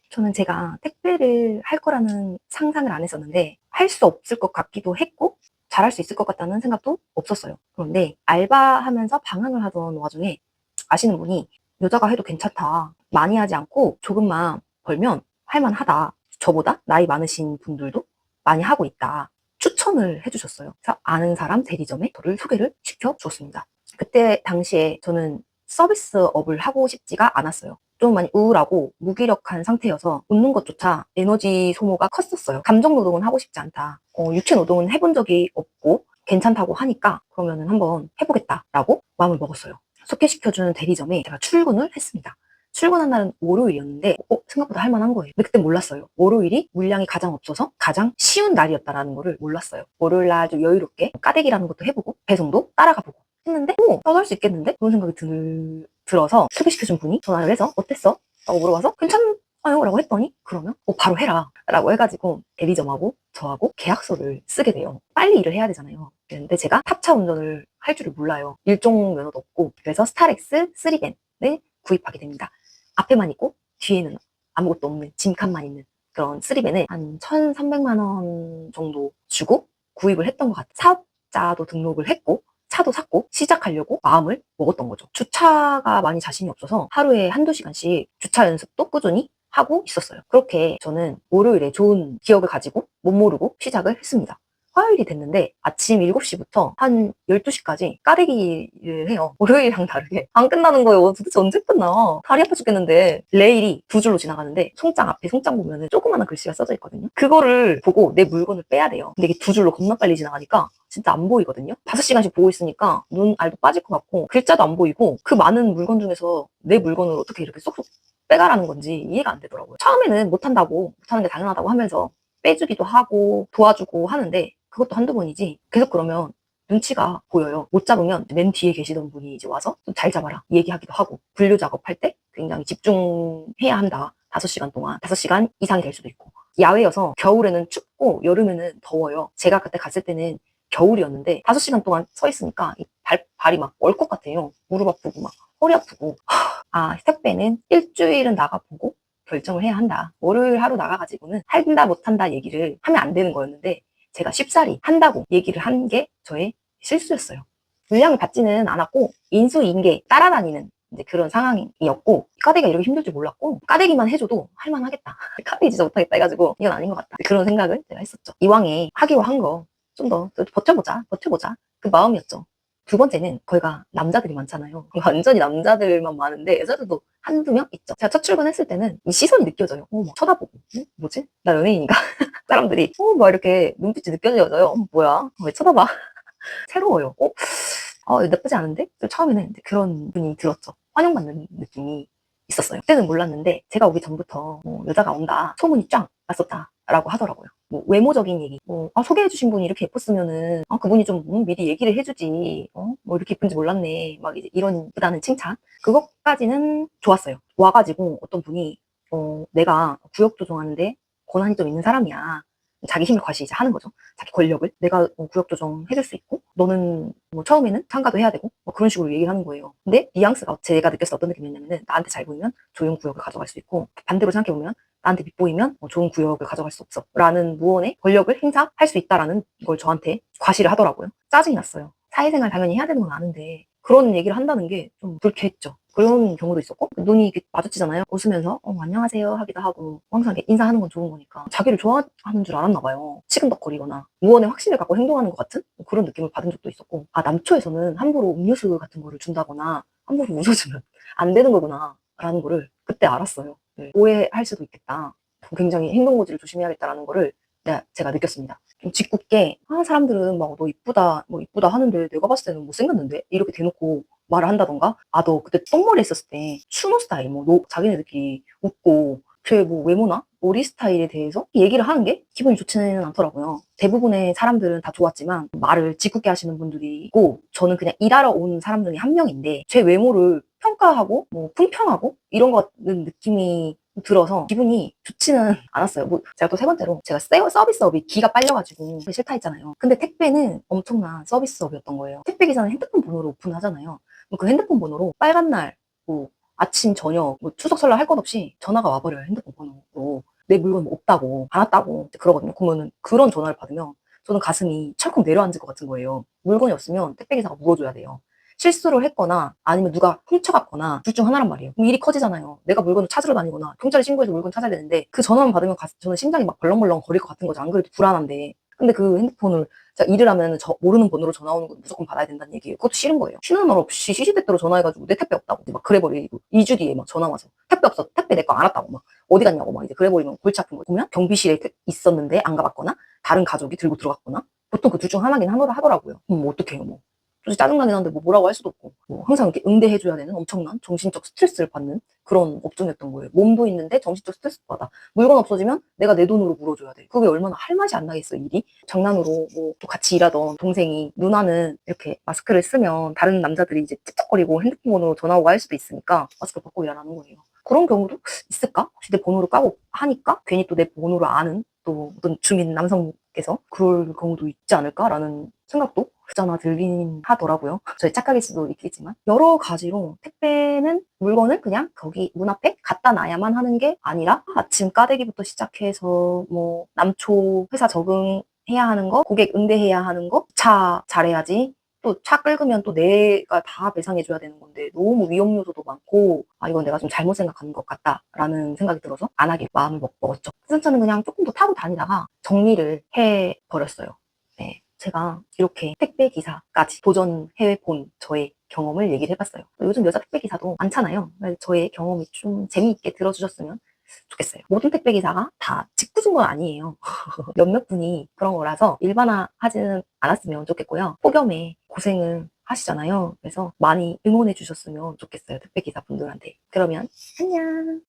저는 제가 택배를 할 거라는 상상을 안 했었는데 할 수 없을 것 같기도 했고 잘할 수 있을 것 같다는 생각도 없었어요. 그런데 알바하면서 방황을 하던 와중에 아시는 분이 "여자가 해도 괜찮다. 많이 하지 않고 조금만 벌면 할 만하다. 저보다 나이 많으신 분들도 많이 하고 있다." 추천을 해 주셨어요. 그래서 아는 사람 대리점에 저를 소개를 시켜 주었습니다. 그때 당시에 저는 서비스업을 하고 싶지가 않았어요. 좀 많이 우울하고 무기력한 상태여서 웃는 것조차 에너지 소모가 컸었어요. 감정 노동은 하고 싶지 않다. 육체 노동은 해본 적이 없고 괜찮다고 하니까 그러면은 한번 해보겠다라고 마음을 먹었어요. 소개시켜주는 대리점에 제가 출근을 했습니다. 출근한 날은 월요일이었는데 생각보다 할만한 거예요. 근데 그때 몰랐어요. 월요일이 물량이 가장 없어서 가장 쉬운 날이었다라는 거를 몰랐어요. 월요일 날 좀 여유롭게 까대기라는 것도 해보고 배송도 따라가 보고 했는데 나도 할 수 있겠는데? 그런 생각이 들어서 소개시켜준 분이 전화를 해서 어땠어? 라고 물어봐서 괜찮아요 라고 했더니 그러면 바로 해라 라고 해가지고 대리점하고 저하고 계약서를 쓰게 돼요. 빨리 일을 해야 되잖아요. 그런데 제가 탑차 운전을 할 줄을 몰라요. 일종 면허도 없고. 그래서 스타렉스 3밴을 구입하게 됩니다. 앞에만 있고 뒤에는 아무것도 없는 짐칸만 있는 그런 3밴을 한 1,300만 원 정도 주고 구입을 했던 것 같아요. 사업자도 등록을 했고 차도 샀고 시작하려고 마음을 먹었던 거죠. 주차가 많이 자신이 없어서 하루에 한두 시간씩 주차 연습도 꾸준히 하고 있었어요. 그렇게 저는 월요일에 좋은 기억을 가지고 못 모르고 시작을 했습니다. 화요일이 됐는데 아침 7시부터 한 12시까지 까대기를 해요. 월요일이랑 다르게. 안 끝나는 거예요. 도대체 언제 끝나? 다리 아파 죽겠는데. 레일이 두 줄로 지나가는데 송장 앞에 송장 보면은 조그마한 글씨가 써져 있거든요. 그거를 보고 내 물건을 빼야 돼요. 근데 이게 두 줄로 겁나 빨리 지나가니까 진짜 안 보이거든요. 5시간씩 보고 있으니까 눈 알도 빠질 것 같고 글자도 안 보이고 그 많은 물건 중에서 내 물건을 어떻게 이렇게 쏙쏙 빼가라는 건지 이해가 안 되더라고요. 처음에는 못한다고, 못하는 게 당연하다고 하면서 빼주기도 하고 도와주고 하는데 그것도 한두 번이지 계속 그러면 눈치가 보여요. 못 잡으면 맨 뒤에 계시던 분이 이제 와서 좀 잘 잡아라 얘기하기도 하고 분류 작업할 때 굉장히 집중해야 한다. 5시간 동안 5시간 이상이 될 수도 있고 야외여서 겨울에는 춥고 여름에는 더워요. 제가 그때 갔을 때는 겨울이었는데 5시간 동안 서 있으니까 발이 막 얼 것 같아요. 무릎 아프고 막 허리 아프고 택배는 일주일은 나가보고 결정을 해야 한다. 월요일 하루 나가가지고는 한다 못한다 얘기를 하면 안 되는 거였는데 제가 쉽사리 한다고 얘기를 한 게 저의 실수였어요. 물량을 받지는 않았고 인수인계 따라다니는 이제 그런 상황이었고 까대기가 이렇게 힘들 줄 몰랐고 까대기만 해줘도 할만하겠다. 까대기 진짜 못하겠다 해가지고 이건 아닌 것 같다. 그런 생각을 제가 했었죠. 이왕에 하기로 한 거 좀 더 버텨보자 그 마음이었죠. 두 번째는 거기가 남자들이 많잖아요. 완전히 남자들만 많은데 여자들도 한두 명 있죠. 제가 첫 출근했을 때는 이 시선이 느껴져요. 막 쳐다보고 뭐지? 나 연예인인가? 사람들이 막 이렇게 눈빛이 느껴져요. 뭐야? 왜 쳐다봐? 새로워요. 나쁘지 않은데? 처음에는 그런 분이 들었죠. 환영받는 느낌이 있었어요. 그때는 몰랐는데 제가 오기 전부터 여자가 온다 소문이 쫙 났었다라고 하더라고요. 뭐 외모적인 얘기, 소개해주신 분이 이렇게 예뻤으면은 그분이 좀 미리 얘기를 해주지, 뭐 이렇게 예쁜지 몰랐네, 막 이제 이런 보다는 칭찬, 그것까지는 좋았어요. 와가지고 어떤 분이 내가 구역 조정하는데 권한이 좀 있는 사람이야. 자기 힘을 과시이제 하는 거죠. 자기 권력을 내가 구역 조정해줄 수 있고 너는 뭐 처음에는 참가도 해야 되고 뭐 그런 식으로 얘기를 하는 거예요. 근데 뉘앙스가 제가 느꼈을 때 어떤 느낌이었냐면은 나한테 잘 보이면 좋은 구역을 가져갈 수 있고 반대로 생각해보면 나한테 밉보이면 좋은 구역을 가져갈 수 없어 라는 무언의 권력을 행사할 수 있다라는 걸 저한테 과시를 하더라고요. 짜증이 났어요. 사회생활 당연히 해야 되는 건 아는데 그런 얘기를 한다는 게 좀 불쾌했죠. 그런 경우도 있었고 눈이 이렇게 마주치잖아요. 웃으면서 안녕하세요 하기도 하고 항상 이렇게 인사하는 건 좋은 거니까 자기를 좋아하는 줄 알았나 봐요. 치근덕거리거나 무언의 확신을 갖고 행동하는 것 같은 그런 느낌을 받은 적도 있었고 남초에서는 함부로 음료수 같은 거를 준다거나 함부로 웃어주면 안 되는 거구나 라는 거를 그때 알았어요. 네, 오해할 수도 있겠다. 굉장히 행동고지를 조심해야겠다라는 거를 제가 느꼈습니다. 좀 짓궂게 사람들은 막 너 이쁘다 뭐 이쁘다 하는데 내가 봤을 때는 못생겼는데 이렇게 대놓고 말을 한다던가 너 그때 똥머리 했었을 때 추노 스타일 자기네들끼리 웃고 제 외모나 머리 스타일에 대해서 얘기를 하는 게 기분이 좋지는 않더라고요. 대부분의 사람들은 다 좋았지만 말을 짓궂게 하시는 분들이 있고 저는 그냥 일하러 온 사람 중에 한 명인데 제 외모를 평가하고 품평하고 이런 것 같은 느낌이 들어서 기분이 좋지는 않았어요. 제가 또 세 번째로 제가 서비스업이 기가 빨려가지고 싫다 했잖아요. 근데 택배는 엄청난 서비스업이었던 거예요. 택배 기사는 핸드폰 번호로 오픈하잖아요. 그 핸드폰 번호로 빨간 날 아침 저녁 추석 설날 할 것 없이 전화가 와버려요. 핸드폰 번호로. 내 물건 뭐 없다고, 안 왔다고 그러거든요. 그러면은 그런 전화를 받으면 저는 가슴이 철컥 내려앉을 것 같은 거예요. 물건이 없으면 택배기사가 물어줘야 돼요. 실수를 했거나 아니면 누가 훔쳐갔거나 둘 중 하나란 말이에요. 그럼 일이 커지잖아요. 내가 물건을 찾으러 다니거나 경찰에 신고해서 물건 찾아야 되는데 그 전화만 받으면 저는 심장이 막 벌렁벌렁 거릴 것 같은 거죠. 안 그래도 불안한데. 근데 그 핸드폰을 제가 일을 하면 저 모르는 번호로 전화 오는 거 무조건 받아야 된다는 얘기예요. 그것도 싫은 거예요. 쉬는 날 없이 시시때때로 전화해가지고 내 택배 없다고 막 그래버리고 2주 뒤에 막 전화 와서 택배 없어. 택배 내 거 안 왔다고 막 어디 갔냐고 막 이제 그래버리면 골치 아픈 거예요. 보면 경비실에 있었는데 안 가봤거나 다른 가족이 들고 들어갔거나 보통 그 둘 중 하나긴 하더라고요. 뭐 어떡해요 뭐. 솔직히 짜증나긴 한데 뭐 뭐라고 할 수도 없고 뭐 항상 이렇게 응대해줘야 되는 엄청난 정신적 스트레스를 받는 그런 업종이었던 거예요. 몸도 있는데 정신적 스트레스 받아. 물건 없어지면 내가 내 돈으로 물어줘야 돼. 그게 얼마나 할 맛이 안 나겠어 일이. 장난으로 뭐 또 같이 일하던 동생이 누나는 이렇게 마스크를 쓰면 다른 남자들이 이제 찝쩍거리고 핸드폰으로 전화 오고 할 수도 있으니까 마스크를 벗고 일하라는 거예요. 그런 경우도 있을까? 혹시 내 번호를 까고 하니까 괜히 또 내 번호를 아는 또 어떤 주민 남성께서 그럴 경우도 있지 않을까라는 생각도 없잖아 들긴 하더라고요. 저의 착각일 수도 있겠지만 여러 가지로 택배는 물건을 그냥 거기 문 앞에 갖다 놔야만 하는 게 아니라 아침 까대기부터 시작해서 뭐 남초 회사 적응해야 하는 거, 고객 응대해야 하는 거, 차 잘해야지. 또 차 끌으면 또 내가 다 배상해줘야 되는 건데 너무 위험 요소도 많고 아 이건 내가 좀 잘못 생각하는 것 같다라는 생각이 들어서 안 하길 마음을 먹었죠. 승차는 그냥 조금 더 타고 다니다가 정리를 해버렸어요. 네, 제가 이렇게 택배 기사까지 도전해 본 저의 경험을 얘기를 해봤어요. 요즘 여자 택배 기사도 많잖아요. 저의 경험이 좀 재미있게 들어주셨으면 좋겠어요. 모든 택배 기사가 다 짓궂은 건 아니에요. 몇몇 분이 그런 거라서 일반화하지는 않았으면 좋겠고요. 폭염에 고생을 하시잖아요. 그래서 많이 응원해 주셨으면 좋겠어요. 택배 기사 분들한테. 그러면 안녕.